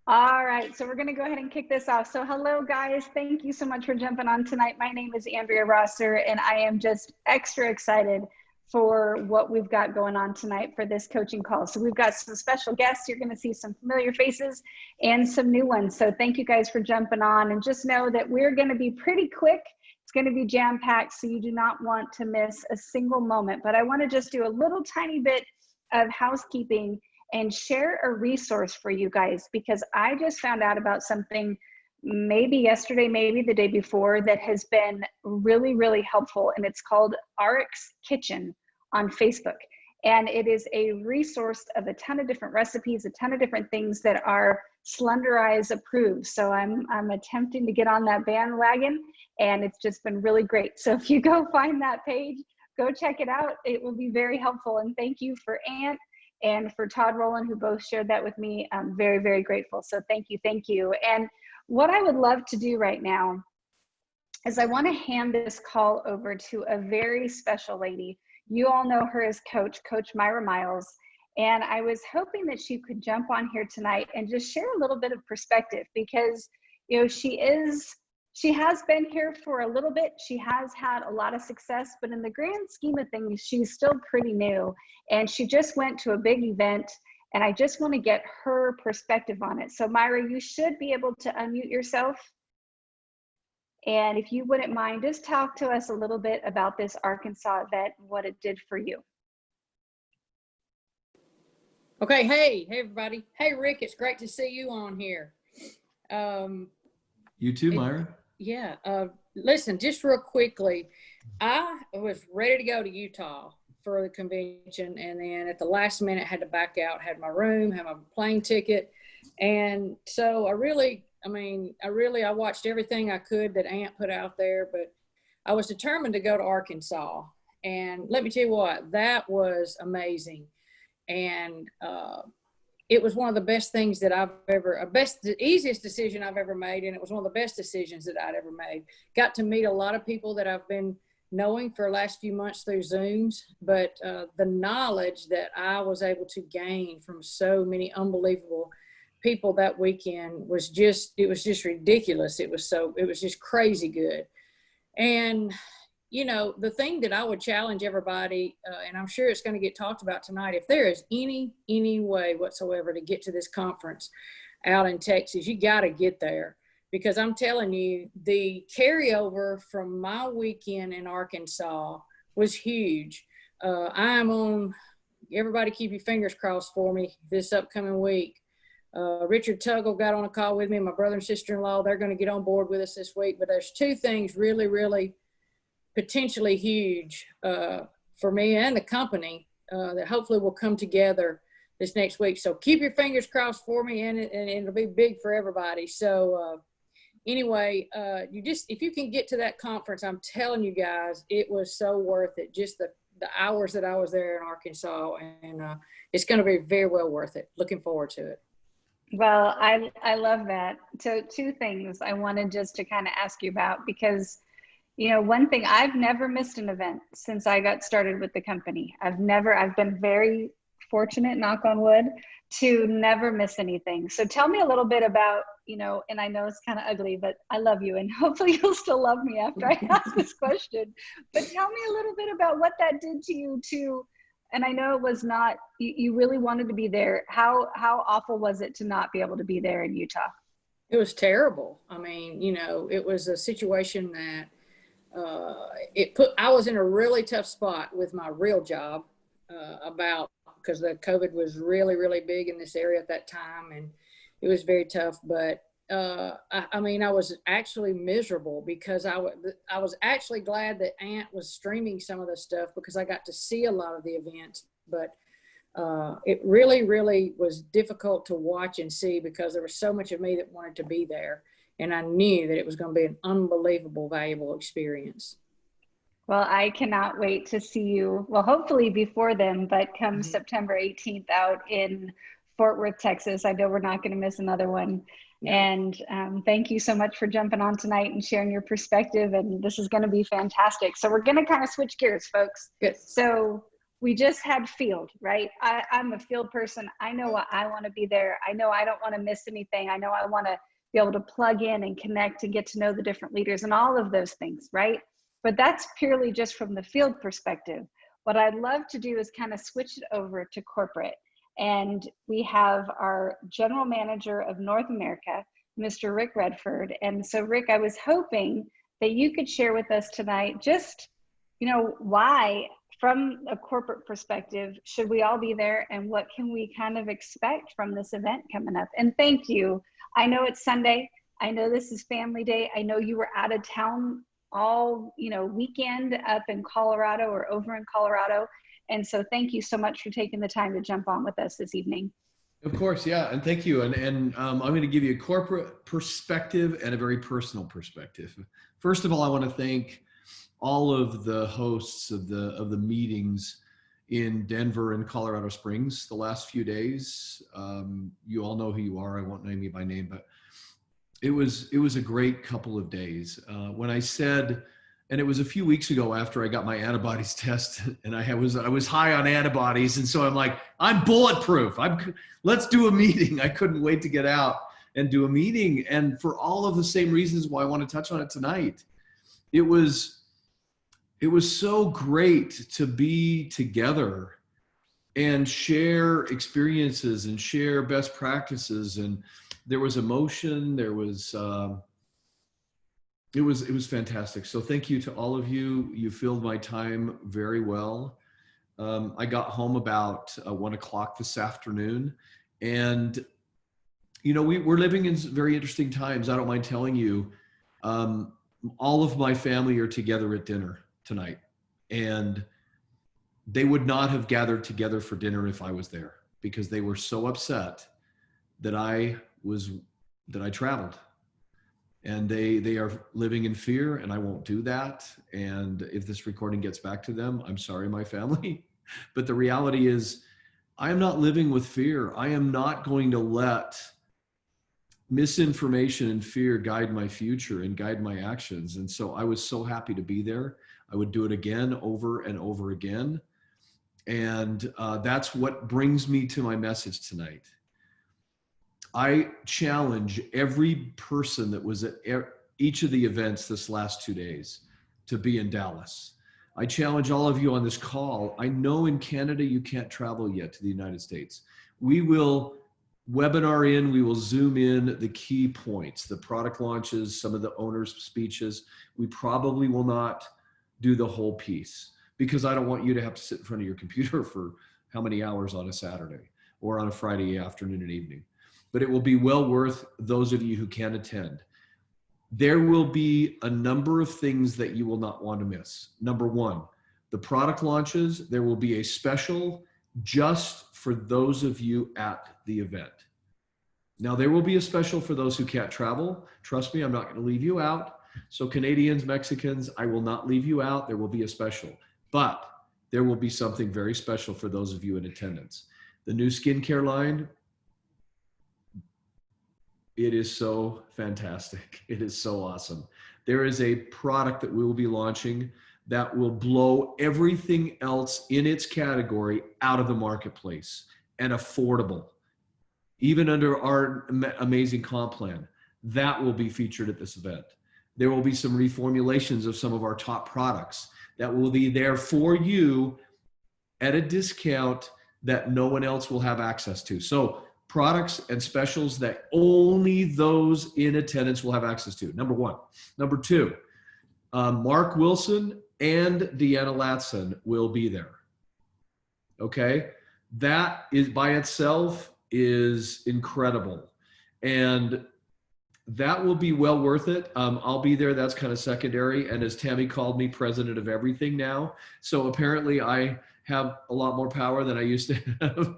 All right, so we're going to go ahead and kick this off. So hello, guys. Thank you so much for jumping on tonight. My name is Andrea Rosser, and I am just extra excited for what we've got going on tonight for this coaching call. So we've got some special guests. You're going to see some familiar faces and some new ones. So thank you guys for jumping on, and just know that we're going to be pretty quick. It's going to be jam-packed, so you do not want to miss a single moment. But I want to just do a little tiny bit of housekeeping and share a resource for you guys, because I just found out about something maybe yesterday, maybe the day before, that has been really, really helpful. And it's called RX Kitchen on Facebook. And it is a resource of a ton of different recipes, a ton of different things that are Slender Eyes approved. So I'm attempting to get on that bandwagon, and it's just been really great. So if you go find that page, go check it out. It will be very helpful. And thank you for Ant and for Todd Rowland, who both shared that with me. I'm very, very grateful. So thank you, thank you. And what I would love to do right now is I want to hand this call over to a very special lady. You all know her as Coach Myra Miles. And I was hoping that she could jump on here tonight and just share a little bit of perspective, because, you know, she has been here for a little bit. She has had a lot of success, but in the grand scheme of things, she's still pretty new. And she just went to a big event, and I just want to get her perspective on it. So Myra, you should be able to unmute yourself. And if you wouldn't mind, just talk to us a little bit about this Arkansas event, what it did for you. Okay, hey everybody. Hey Rick, it's great to see you on here. You too, Myra. Yeah, listen, just real quickly, I was ready to go to Utah for the convention, and then at the last minute had to back out, had my room, had my plane ticket. And so I watched everything I could that Ant put out there, but I was determined to go to Arkansas. And let me tell you what, that was amazing. And it was one of the best things that the easiest decision I've ever made. And it was one of the best decisions that I'd ever made. Got to meet a lot of people that I've been knowing for the last few months through Zooms, but the knowledge that I was able to gain from so many unbelievable people that weekend was just ridiculous. It was just crazy good. And you know, the thing that I would challenge everybody, and I'm sure it's going to get talked about tonight, if there is any way whatsoever to get to this conference out in Texas, you got to get there. Because I'm telling you, the carryover from my weekend in Arkansas was huge. Everybody keep your fingers crossed for me this upcoming week. Richard Tuggle got on a call with me, my brother and sister-in-law. They're going to get on board with us this week. But there's two things really, really potentially huge for me and the company that hopefully will come together this next week. So keep your fingers crossed for me, and it'll be big for everybody. So anyway, if you can get to that conference, I'm telling you guys, it was so worth it. Just the hours that I was there in Arkansas, and it's going to be very well worth it. Looking forward to it. Well, I love that. So two things I wanted just to kind of ask you about, because you know, one thing, I've never missed an event since I got started with the company. I've been very fortunate, knock on wood, to never miss anything. So tell me a little bit about, you know, and I know it's kind of ugly, but I love you, and hopefully you'll still love me after I ask this question. But tell me a little bit about what that did to you and I know it was not, you really wanted to be there. How awful was it to not be able to be there in Utah? It was terrible. I mean, you know, it was a situation that I was in a really tough spot with my real job because the COVID was really, really big in this area at that time, and it was very tough. But I mean, I was actually miserable because I was actually glad that Ant was streaming some of the stuff because I got to see a lot of the events. But it really, really was difficult to watch and see because there was so much of me that wanted to be there. And I knew that it was going to be an unbelievable, valuable experience. Well, I cannot wait to see you. Well, hopefully before then, but come September 18th out in Fort Worth, Texas. I know we're not going to miss another one. No. And thank you so much for jumping on tonight and sharing your perspective. And this is going to be fantastic. So we're going to kind of switch gears, folks. Good. So we just had field, right? I'm a field person. I know what I want to be there. I know I don't want to miss anything. I know I want to be able to plug in and connect and get to know the different leaders and all of those things, right? But that's purely just from the field perspective. What I'd love to do is kind of switch it over to corporate. And we have our general manager of North America, Mr. Rick Redford. And so Rick, I was hoping that you could share with us tonight just, why from a corporate perspective should we all be there, and what can we kind of expect from this event coming up? And thank you. I know it's Sunday. I know this is family day. I know you were out of town all, weekend up in Colorado or over in Colorado. And so thank you so much for taking the time to jump on with us this evening. Of course, yeah, and thank you. And I'm going to give you a corporate perspective and a very personal perspective. First of all, I want to thank all of the hosts of the meetings in Denver and Colorado Springs the last few days. You all know who you are. I won't name you by name, but it was a great couple of days. When I said, and it was a few weeks ago after I got my antibodies test, and I was high on antibodies, and so I'm like, I'm bulletproof. Let's do a meeting. I couldn't wait to get out and do a meeting, and for all of the same reasons why I want to touch on it tonight. It was so great to be together and share experiences and share best practices, and there was emotion. There was it was fantastic. So thank you to all of you. You filled my time very well. I got home about 1 o'clock this afternoon, and we're living in very interesting times. I don't mind telling you, all of my family are together at dinner tonight, and they would not have gathered together for dinner if I was there, because they were so upset that I traveled, and they are living in fear, and I won't do that. And if this recording gets back to them, I'm sorry, my family, but the reality is I am not living with fear. I am not going to let misinformation and fear guide my future and guide my actions. And so I was so happy to be there. I would do it again, over and over again. And that's what brings me to my message tonight. I challenge every person that was at each of the events this last 2 days to be in Dallas. I challenge all of you on this call. I know in Canada you can't travel yet to the United States. We will webinar in, we will zoom in the key points, the product launches, some of the owners' speeches. We probably will not do the whole piece, because I don't want you to have to sit in front of your computer for how many hours on a Saturday or on a Friday afternoon and evening. But it will be well worth those of you who can attend. There will be a number of things that you will not want to miss. Number one, the product launches. There will be a special just for those of you at the event. Now, there will be a special for those who can't travel. Trust me, I'm not going to leave you out. So Canadians, Mexicans, I will not leave you out. There will be a special, but there will be something very special for those of you in attendance. The new skincare line, it is so fantastic. It is so awesome. There is a product that we will be launching that will blow everything else in its category out of the marketplace, and affordable, even under our amazing comp plan. That will be featured at this event. There will be some reformulations of some of our top products that will be there for you at a discount that no one else will have access to. So products and specials that only those in attendance will have access to, number one. Number two, Mark Wilson and Deanna Latson will be there. Okay, that is by itself is incredible, and that will be well worth it. I'll be there. That's kind of secondary. And as Tammy called me, president of everything now. So apparently I have a lot more power than I used to have.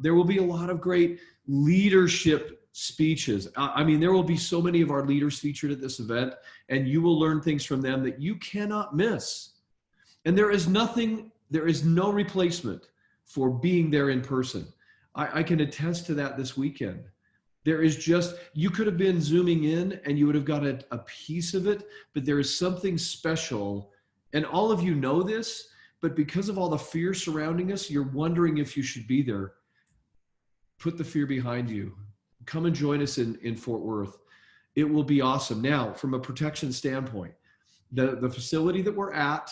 There will be a lot of great leadership speeches. I mean, there will be so many of our leaders featured at this event, and you will learn things from them that you cannot miss. And there is no replacement for being there in person. I can attest to that this weekend. There is just, you could have been zooming in and you would have got a piece of it, but there is something special. And all of you know this, but because of all the fear surrounding us, you're wondering if you should be there. Put the fear behind you. Come and join us in Fort Worth. It will be awesome. Now, from a protection standpoint, the facility that we're at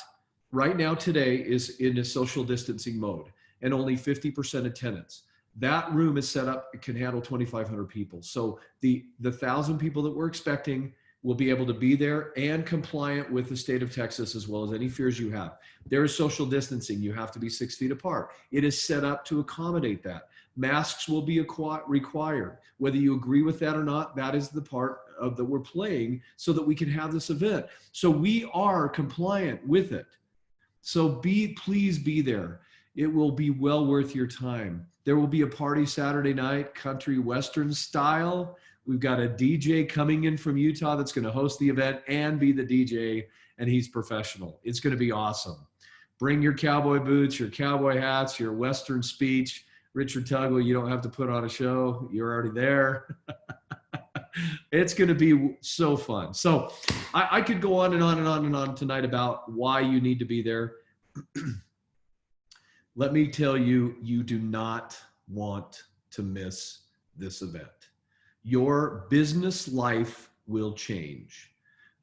right now today is in a social distancing mode and only 50% attendance. That room is set up, it can handle 2,500 people. So the 1,000 people that we're expecting will be able to be there and compliant with the state of Texas, as well as any fears you have. There is social distancing. You have to be 6 feet apart. It is set up to accommodate that. Masks will be required. Whether you agree with that or not, that is the part of that we're playing so that we can have this event. So we are compliant with it. So please be there. It will be well worth your time. There will be a party Saturday night, country western style. We've got a DJ coming in from Utah that's going to host the event and be the DJ, and he's professional. It's going to be awesome. Bring your cowboy boots, your cowboy hats, your western speech. Richard Tugwell, you don't have to put on a show. You're already there. It's going to be so fun. So I could go on and on and on and on tonight about why you need to be there. Let me tell you, you do not want to miss this event. Your business life will change.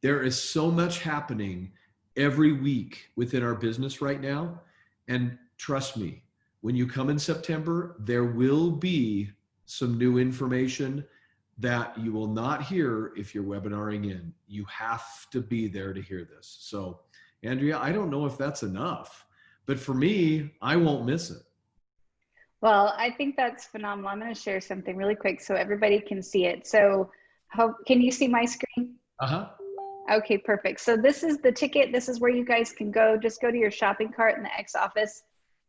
There is so much happening every week within our business right now. And trust me, when you come in September, there will be some new information that you will not hear if you're webinaring in. You have to be there to hear this. So, Andrea, I don't know if that's enough, but for me, I won't miss it. Well, I think that's phenomenal. I'm going to share something really quick so everybody can see it. So can you see my screen? Uh-huh. Okay, perfect. So this is the ticket. This is where you guys can go. Just go to your shopping cart in the X office.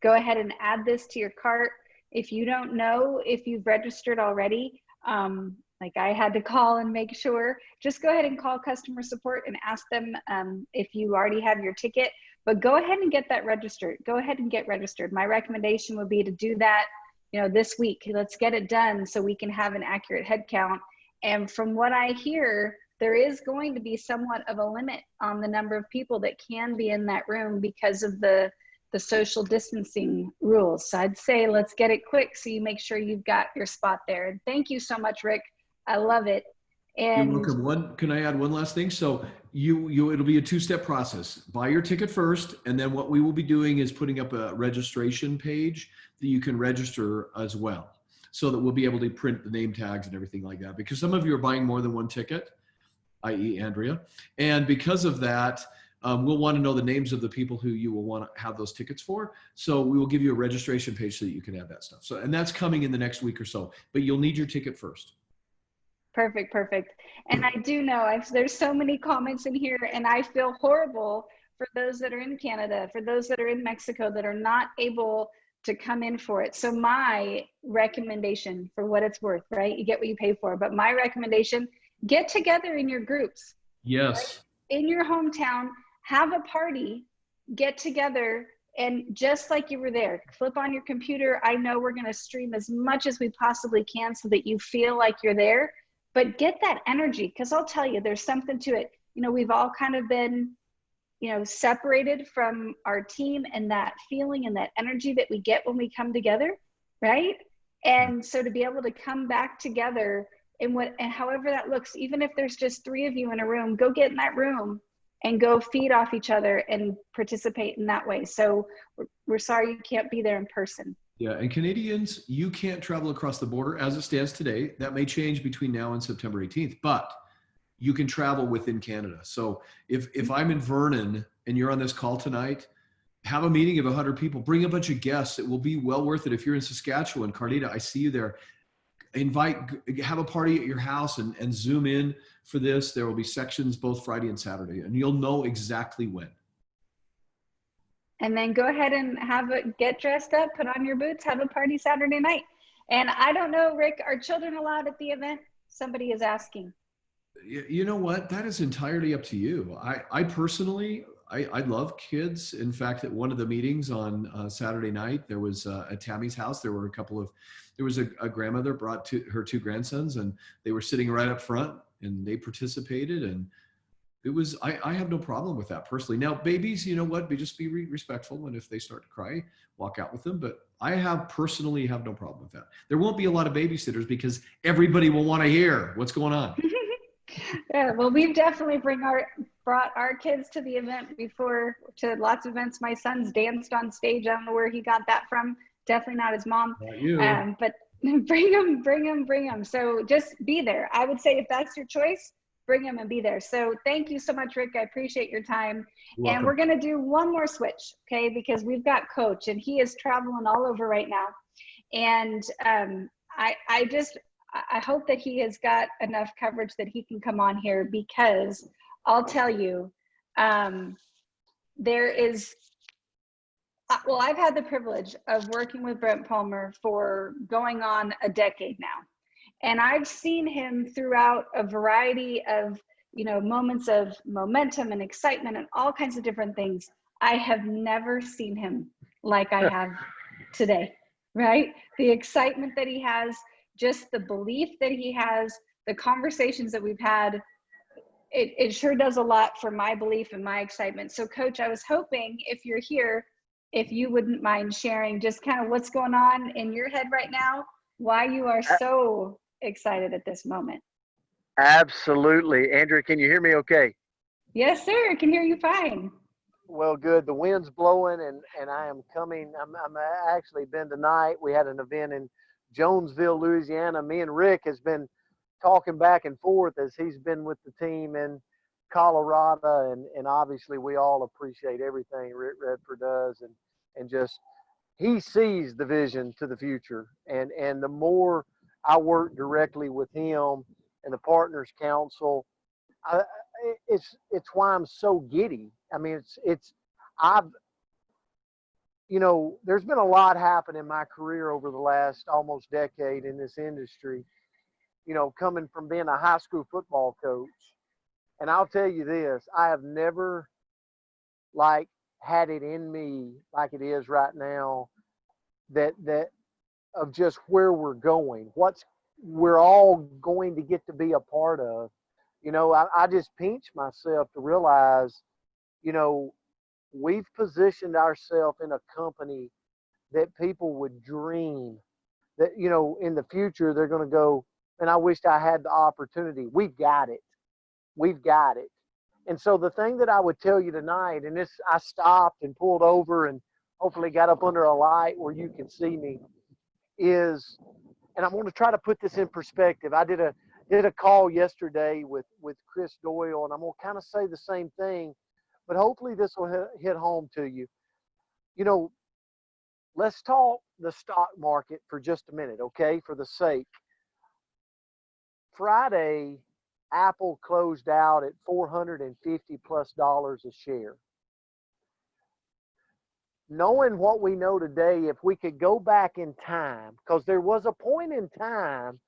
Go ahead and add this to your cart. If you don't know if you've registered already, like I had to call and make sure, just go ahead and call customer support and ask them if you already have your ticket. But go ahead and get that registered. Go ahead and get registered. My recommendation would be to do that, this week. Let's get it done so we can have an accurate head count. And from what I hear, there is going to be somewhat of a limit on the number of people that can be in that room because of the social distancing rules. So I'd say let's get it quick so you make sure you've got your spot there. And thank you so much, Rick. I love it. And you're welcome. Can I add one last thing? So it'll be a two-step process. Buy your ticket first, and then what we will be doing is putting up a registration page that you can register as well, so that we'll be able to print the name tags and everything like that. Because some of you are buying more than one ticket, i.e. Andrea, and because of that, we'll want to know the names of the people who you will want to have those tickets for. So we will give you a registration page so that you can add that stuff. So, and that's coming in the next week or so, but you'll need your ticket first. Perfect, perfect. And I do know there's so many comments in here, and I feel horrible for those that are in Canada, for those that are in Mexico that are not able to come in for it. So my recommendation, for what it's worth, right? You get what you pay for, but my recommendation, get together in your groups. Yes. Right? In your hometown, have a party, get together, and just like you were there, flip on your computer. I know we're going to stream as much as we possibly can so that you feel like you're there. But get that energy, because I'll tell you, there's something to it. We've all kind of been, separated from our team, and that feeling and that energy that we get when we come together, right? And so to be able to come back together and however that looks, even if there's just 3 of you in a room, go get in that room and go feed off each other and participate in that way. So we're sorry you can't be there in person. Yeah, and Canadians, you can't travel across the border as it stands today. That may change between now and September 18th, but you can travel within Canada. So if I'm in Vernon and you're on this call tonight, have a meeting of 100 people, bring a bunch of guests. It will be well worth it. If you're in Saskatchewan, Carnita, I see you there. Have a party at your house and zoom in for this. There will be sections both Friday and Saturday, and you'll know exactly when. And then go ahead and get dressed up, put on your boots, have a party Saturday night. And I don't know, Rick, are children allowed at the event? Somebody is asking. You know what? That is entirely up to you. I personally, I love kids. In fact, at one of the meetings on Saturday night, there was at Tammy's house, there was a grandmother brought her 2 grandsons, and they were sitting right up front and they participated. And It was, I have no problem with that personally. Now, babies, you know what? Just be respectful. And if they start to cry, walk out with them. But I personally have no problem with that. There won't be a lot of babysitters because everybody will want to hear what's going on. Yeah, well, we've definitely brought our kids to the event before, to lots of events. My son's danced on stage. I don't know where he got that from. Definitely not his mom. Not you. But bring them. So just be there. I would say if that's your choice, bring them and be there. So thank you so much, Rick. I appreciate your time. And we're going to do one more switch, okay? Because we've got Coach and he is traveling all over right now. And I hope that he has got enough coverage that he can come on here, because I'll tell you, there is, well, I've had the privilege of working with Brent Palmer for going on a decade now. And I've seen him throughout a variety of, moments of momentum and excitement and all kinds of different things. I have never seen him like I have today, right? The excitement that he has, just the belief that he has, the conversations that we've had, it sure does a lot for my belief and my excitement. So Coach, I was hoping if you're here, if you wouldn't mind sharing just kind of what's going on in your head right now, why you are so excited at this moment. Absolutely. Andrea, can you hear me okay? Yes, sir. I can hear you fine. Well, good. The wind's blowing and I am coming. I'm actually been tonight. We had an event in Jonesville, Louisiana. Me and Rick has been talking back and forth as he's been with the team in Colorado. And obviously we all appreciate everything Rick Redford does. And just, he sees the vision to the future. And the more I work directly with him and the Partners Council, it's why I'm so giddy. I mean, there's been a lot happen in my career over the last almost decade in this industry, coming from being a high school football coach. And I'll tell you this, I have never had it in me like it is right now, that of just where we're going, we're all going to get to be a part of. I just pinch myself to realize, we've positioned ourselves in a company that people would dream that, in the future, they're going to go, and I wished I had the opportunity. We've got it. We've got it. And so the thing that I would tell you tonight, and this, I stopped and pulled over and hopefully got up under a light where you can see me, is, and I'm going to try to put this in perspective. I did a call yesterday with Chris Doyle, and I'm going to kind of say the same thing, but hopefully this will hit home to you. Let's talk the stock market for just a minute, okay, for the sake. Friday, Apple closed out at $450+ a share. Knowing what we know today, if we could go back in time, because there was a point in time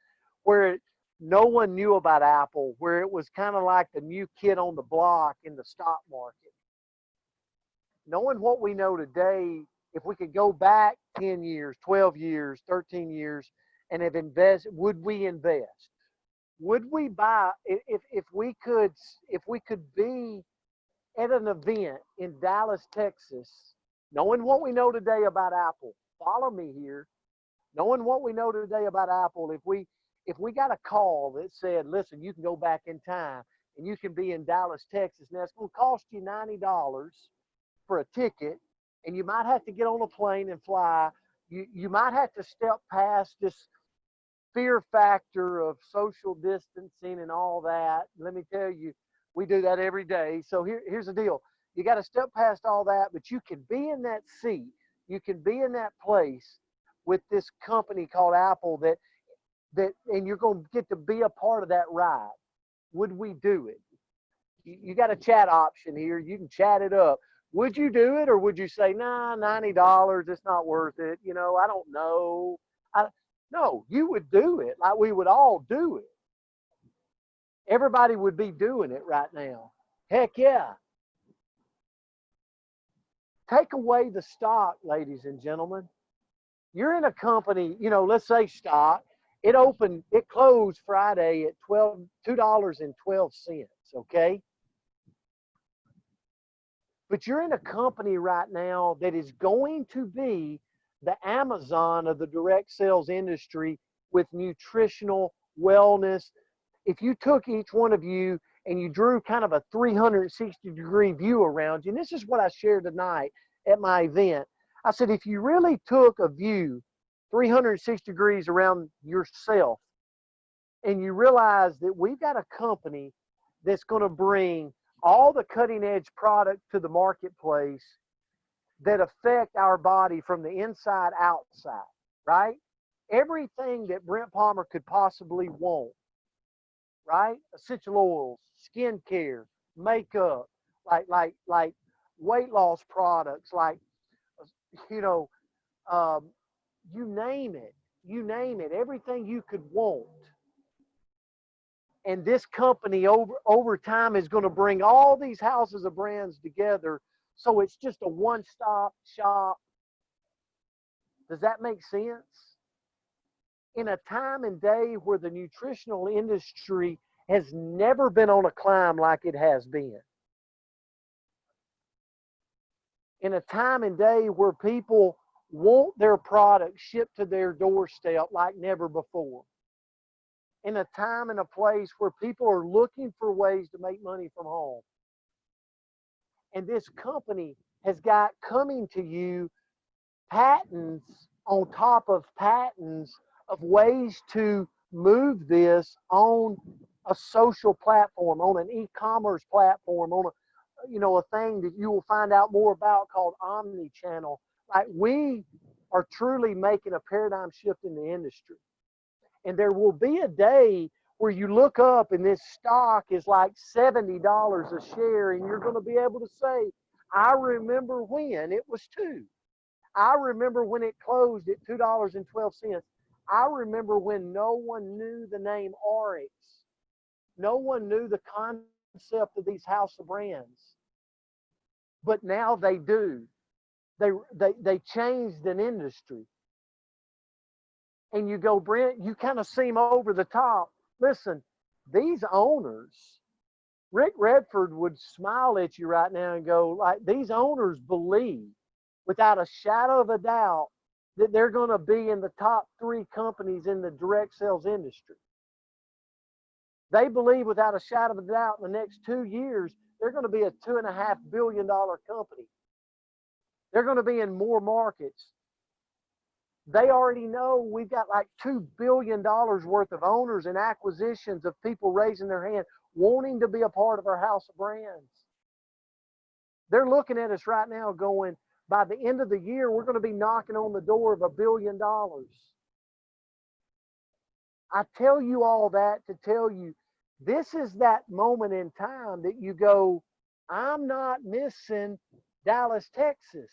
where no one knew about Apple, where it was kind of like the new kid on the block in the stock market. Knowing what we know today, if we could go back 10 years, 12 years, 13 years, and have invested, would we invest? Would we buy, if we could be at an event in Dallas, Texas, knowing what we know today about Apple, follow me here, knowing what we know today about Apple, if we got a call that said, listen, you can go back in time and you can be in Dallas, Texas, now it's going to cost you $90 for a ticket, and you might have to get on a plane and fly. You might have to step past this fear factor of social distancing and all that. Let me tell you, we do that every day. So here's the deal. You got to step past all that, but you can be in that seat. You can be in that place with this company called Apple that and you're going to get to be a part of that ride. Would we do it? You got a chat option here. You can chat it up. Would you do it, or would you say, nah, $90, it's not worth it? I don't know. No, you would do it. Like we would all do it. Everybody would be doing it right now. Heck yeah. Take away the stock, ladies and gentlemen. You're in a company, let's say stock. It closed Friday at $2.12, okay? But you're in a company right now that is going to be the Amazon of the direct sales industry with nutritional wellness. If you took each one of you and you drew kind of a 360-degree view around you, and this is what I shared tonight at my event. I said, if you really took a view 360 degrees around yourself and you realize that we've got a company that's going to bring all the cutting edge product to the marketplace that affect our body from the inside outside, right? Everything that Brent Palmer could possibly want, right? Essential oils, skin care, makeup, like weight loss products, like, you know, you name it, everything you could want. And this company over time is going to bring all these houses of brands together, so it's just a one-stop shop. Does that make sense? In a time and day where the nutritional industry has never been on a climb like it has been. In a time and day where people want their products shipped to their doorstep like never before. In a time and a place where people are looking for ways to make money from home. And this company has got coming to you patents on top of patents of ways to move this on a social platform, on an e-commerce platform, on a thing that you will find out more about called omni-channel. Like, we are truly making a paradigm shift in the industry. And there will be a day where you look up and this stock is like $70 a share, and you're going to be able to say, I remember when it was $2. I remember when it closed at $2.12. I remember when no one knew the name RX. No one knew the concept of these house of brands. But now they do. They changed an industry. And you go, Brent, you kind of seem over the top. Listen, these owners, Rick Redford would smile at you right now and go, like, these owners believe without a shadow of a doubt that they're going to be in the top 3 companies in the direct sales industry. They believe without a shadow of a doubt in the next 2 years, they're going to be a $2.5 billion company. They're going to be in more markets. They already know we've got like $2 billion worth of owners and acquisitions of people raising their hand, wanting to be a part of our house of brands. They're looking at us right now going, by the end of the year, we're going to be knocking on the door of $1 billion. I tell you all that to tell you, this is that moment in time that you go, I'm not missing Dallas, Texas.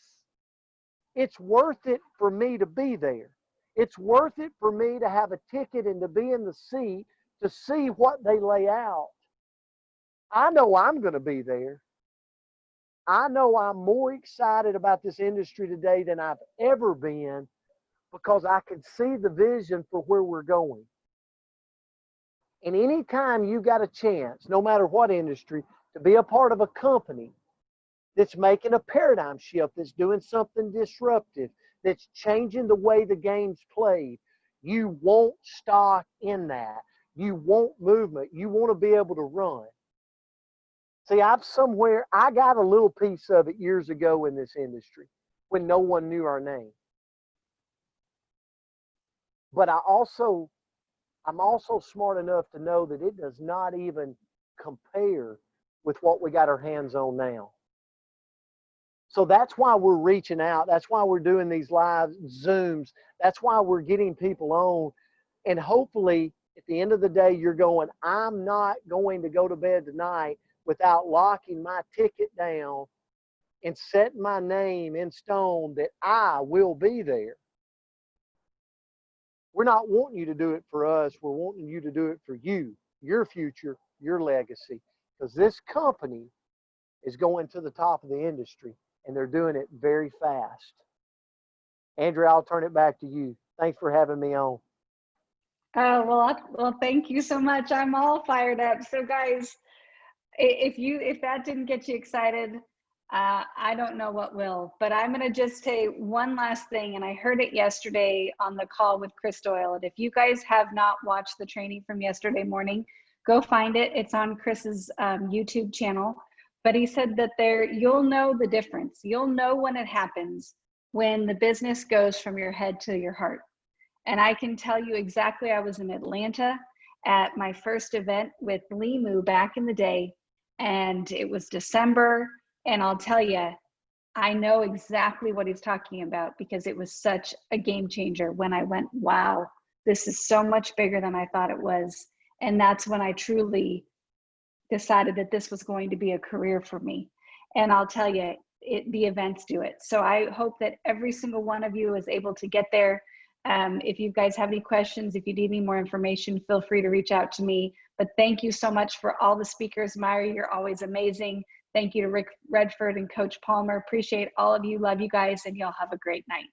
It's worth it for me to be there. It's worth it for me to have a ticket and to be in the seat to see what they lay out. I know I'm going to be there. I know I'm more excited about this industry today than I've ever been because I can see the vision for where we're going. And anytime you got a chance, no matter what industry, to be a part of a company that's making a paradigm shift, that's doing something disruptive, that's changing the way the game's played, you want stock in that. You want movement. You want to be able to run. See, I got a little piece of it years ago in this industry when no one knew our name. But I'm also smart enough to know that it does not even compare with what we got our hands on now. So that's why we're reaching out. That's why we're doing these live Zooms. That's why we're getting people on. And hopefully, at the end of the day, you're going, I'm not going to go to bed tonight without locking my ticket down and setting my name in stone that I will be there. We're not wanting you to do it for us. We're wanting you to do it for you, your future, your legacy. Because this company is going to the top of the industry, and they're doing it very fast. Andrea, I'll turn it back to you. Thanks for having me on. Oh, well, thank you so much. I'm all fired up. So guys, if that didn't get you excited, I don't know what will, but I'm going to just say one last thing. And I heard it yesterday on the call with Chris Doyle. And if you guys have not watched the training from yesterday morning, go find it. It's on Chris's YouTube channel. But he said that you'll know the difference. You'll know when it happens, when the business goes from your head to your heart. And I can tell you exactly, I was in Atlanta at my first event with Limu back in the day, and it was December. And I'll tell you, I know exactly what he's talking about because it was such a game changer when I went, wow, this is so much bigger than I thought it was. And that's when I truly decided that this was going to be a career for me. And I'll tell you, the events do it. So I hope that every single one of you is able to get there. If you guys have any questions, if you need any more information, feel free to reach out to me. But thank you so much for all the speakers. Myra, you're always amazing. Thank you to Rick Redford and Coach Palmer. Appreciate all of you. Love you guys, and y'all have a great night.